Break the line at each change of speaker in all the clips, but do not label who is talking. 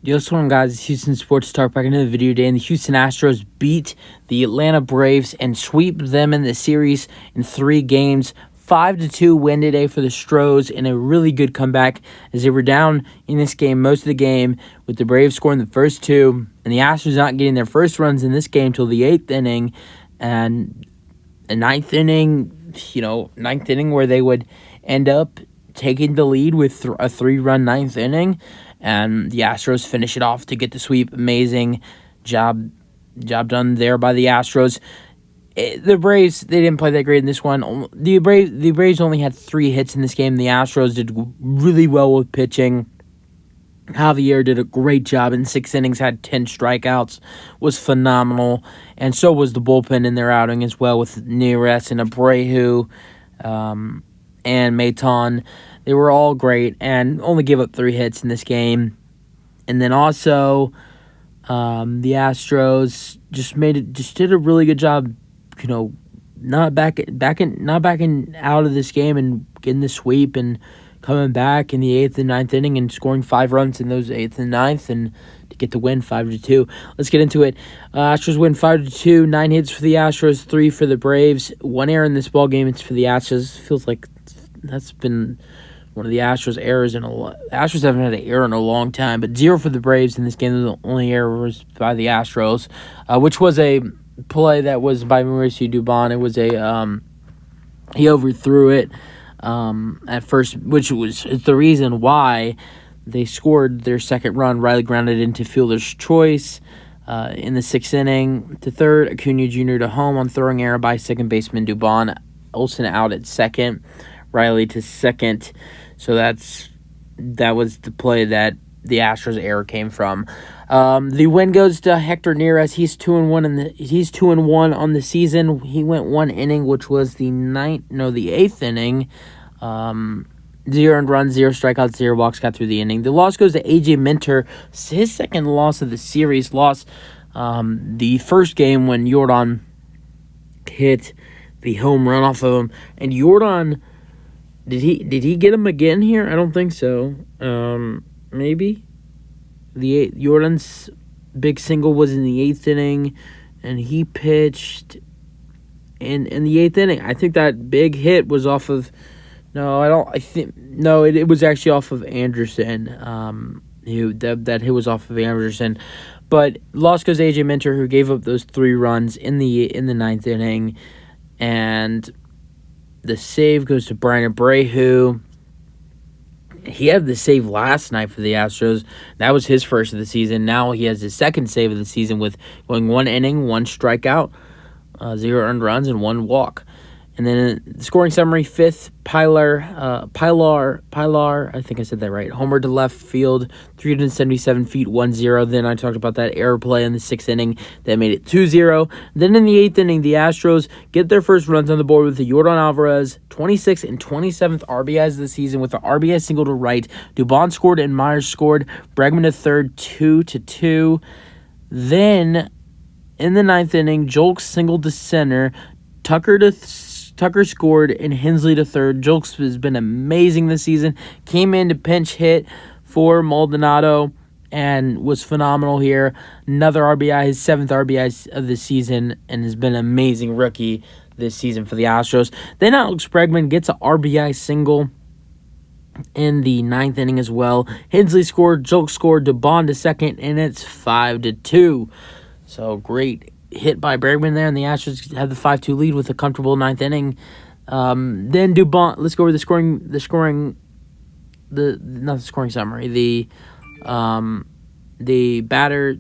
Yo, what's going on, guys? It's Houston Sports Talk back into the video today, and the Houston Astros beat the Atlanta Braves and sweep them in the series in 3 games. 5-2 win today for the Astros in a really good comeback as they were down in this game most of the game, with the Braves scoring the first 2 and the Astros not getting their first runs in this game till the 8th inning, and the ninth inning where they would end up taking the lead with a 3-run 9th inning. And the Astros finish it off to get the sweep. Amazing job done there by the Astros. The Braves, they didn't play that great in this one. The Braves only had 3 hits in this game. The Astros did really well with pitching. Javier did a great job in 6 innings, had 10 strikeouts, was phenomenal. And so was the bullpen in their outing as well, with Neres and Abreu and Maton. They were all great and only gave up 3 hits in this game. And then also, the Astros just did a really good job, not backing out of this game and getting the sweep and coming back in the 8th and 9th inning and scoring 5 runs in those 8th and 9th and to get the win 5-2. Let's get into it. Astros win 5-2. 9 hits for the Astros, 3 for the Braves. 1 error in this ball game. It's for the Astros. Feels like that's been one of the Astros' errors in a lot. Astros haven't had an error in a long time, but 0 for the Braves in this game. The only error was by the Astros, which was a play that was by Mauricio Dubon. It was he overthrew it at first, which was the reason why they scored their second run. Riley grounded into fielder's choice in the 6th inning to third. Acuna Jr. to home on throwing error by second baseman Dubon. Olsen out at second. Riley to second. So that was the play that the Astros error came from. The win goes to Hector Neres. He's 2-1 on the season. He went 1 inning, which was the 8th inning. 0 earned runs, 0 strikeouts, 0 walks, got through the inning. The loss goes to AJ Minter. His second loss of the series. Lost the first game when Yordan hit the home run off of him, and Yordan. Did he get him again here? I don't think so. Maybe. Yordan's big single was in the 8th inning, and he pitched in the 8th inning. I think that big hit was off of. It was actually off of Anderson. That hit was off of Anderson, but loss goes to AJ Minter, who gave up those 3 runs in the 9th inning, and the save goes to Brian Abreu. He had the save last night for the Astros. That was his first of the season. Now he has his second save of the season with going 1 inning, 1 strikeout, 0 earned runs, and 1 walk. And then the scoring summary, 5th, Pilar, I think I said that right. Homer to left field, 377 feet, 1-0. Then I talked about that error play in the 6th inning that made it 2-0. Then in the 8th inning, the Astros get their first runs on the board with the Yordan Alvarez, 26th and 27th RBIs of the season with the RBI single to right. Dubon scored and Myers scored. Bregman to third, 2-2. Then in the 9th inning, Jolks singled to center. Tucker scored and Hensley to third. Jolks has been amazing this season. Came in to pinch hit for Maldonado and was phenomenal here. Another RBI, his 7th RBI of the season, and has been an amazing rookie this season for the Astros. Then Alex Bregman gets an RBI single in the 9th inning as well. Hensley scored, Jolks scored, Dubon to second, and it's 5-2. So great hit by Bregman there, and the Astros have the 5-2 lead with a comfortable 9th inning. Then Dubon. Let's go over the scoring summary. The batters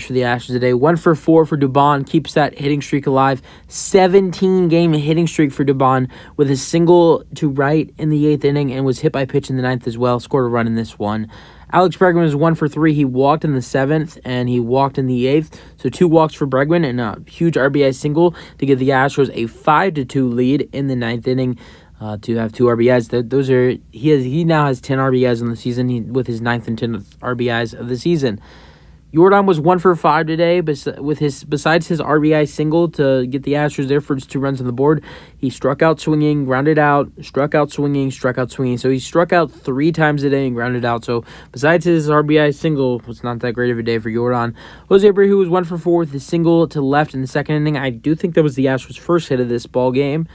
for the Astros today. 1 for 4 for Dubon, keeps that hitting streak alive. 17-game hitting streak for Dubon with a single to right in the 8th inning, and was hit by pitch in the 9th as well. Scored a run in this one. Alex Bregman was 1 for 3. He walked in the 7th, and he walked in the 8th. So 2 walks for Bregman and a huge RBI single to give the Astros a 5-2 lead in the 9th inning to have 2 RBIs. He now has 10 RBIs in the season with his 9th and 10th RBIs of the season. Yordan was 1 for 5 today, besides his RBI single to get the Astros their first 2 runs on the board. He struck out swinging, grounded out, struck out swinging, struck out swinging. So he struck out 3 times a day and grounded out. So besides his RBI single, was not that great of a day for Yordan. Jose Abreu was 1 for 4 with his single to left in the second inning. I do think that was the Astros' first hit of this ball game.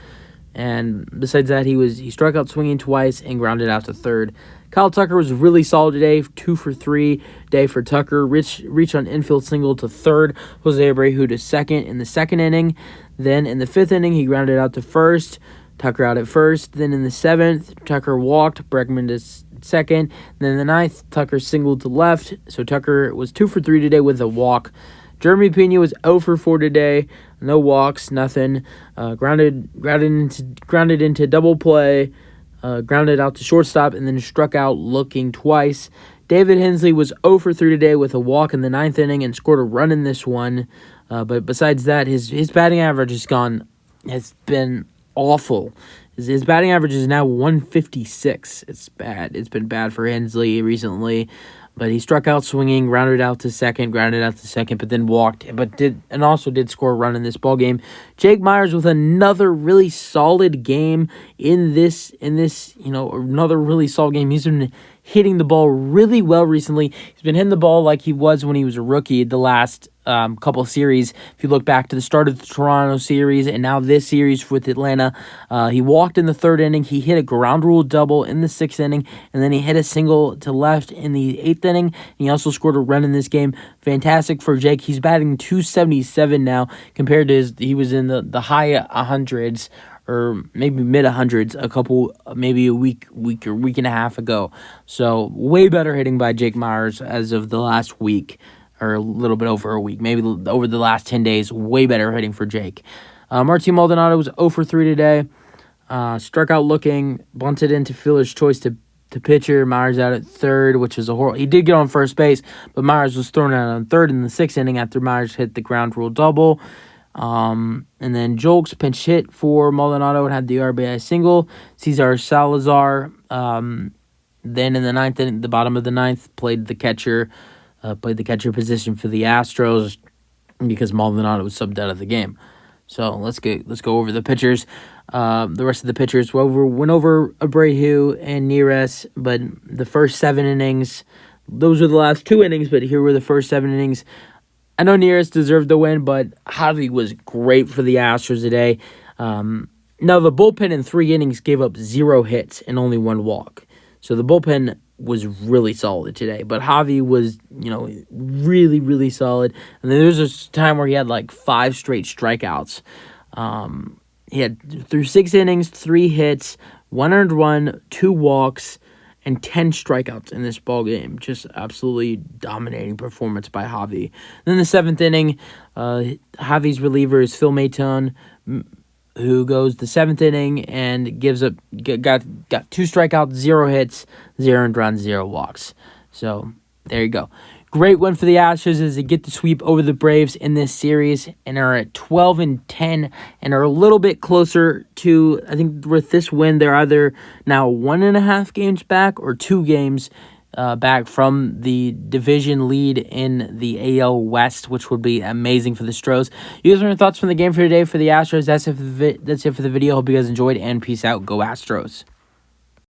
And besides that, he struck out swinging twice and grounded out to third. Kyle Tucker was really solid today, 2 for 3 day for Tucker. Reached on infield single to third. Jose Abreu to second in the second inning. Then in the 5th inning, he grounded out to first. Tucker out at first. Then in the 7th, Tucker walked. Bregman to second. Then in the 9th, Tucker singled to left. So Tucker was 2 for 3 today with a walk. Jeremy Pena was 0 for 4 today. No walks, nothing. Grounded into double play. Grounded out to shortstop, and then struck out looking twice. David Hensley was 0 for 3 today with a walk in the 9th inning and scored a run in this one. But besides that, his batting average has been awful. His batting average is now 156. It's bad. It's been bad for Hensley recently. But he struck out swinging, grounded out to second, but then walked, and also did score a run in this ball game. Jake Myers with another really solid game in this, another really solid game. He's been hitting the ball really well recently. He's been hitting the ball like he was when he was a rookie the last couple of series. If you look back to the start of the Toronto series and now this series with Atlanta, he walked in the 3rd inning. He hit a ground rule double in the 6th inning, and then he hit a single to left in the 8th inning. And he also scored a run in this game. Fantastic for Jake. He's batting .277 now compared to he was in the high 100s or maybe mid 100s maybe a week and a half ago. So way better hitting by Jake Myers as of the last week, or a little bit over a week, maybe over the last 10 days. Way better hitting for Jake. Martin Maldonado was 0 for 3 today. Struck out looking, bunted into fielder's choice to pitcher. Myers out at third, which was a horrible. He did get on first base, but Myers was thrown out on third in the 6th inning after Myers hit the ground rule double. And then Jolks pinch hit for Maldonado and had the RBI single. Cesar Salazar, then in the 9th inning, the bottom of the 9th, played the catcher position for the Astros because Maldonado was subbed out of the game. So let's go over the pitchers. The rest of the pitchers went over Abreu and Neres, but the first 7 innings, those were the last 2 innings, but here were the first 7 innings. I know Neres deserved the win, but Javi was great for the Astros today. Now, the bullpen in 3 innings gave up 0 hits and only 1 walk. So the bullpen was really solid today. But Javi was, really, really solid. And then there was a time where he had like 5 straight strikeouts. He had, through 6 innings, 3 hits, 1 earned run, 2 walks, and 10 strikeouts in this ball game. Just absolutely dominating performance by Javi. Then the 7th inning, Javi's reliever is Phil Maton, who goes the 7th inning and got 2 strikeouts, 0 hits, 0 earned runs, 0 walks. So there you go. Great win for the Astros as they get the sweep over the Braves in this series and are at 12-10 and are a little bit closer to, I think with this win, they're either now 1.5 games back or 2 games back from the division lead in the AL West, which would be amazing for the Astros. You guys want your thoughts from the game for today for the Astros? That's it for the video. Hope you guys enjoyed, and peace out. Go Astros.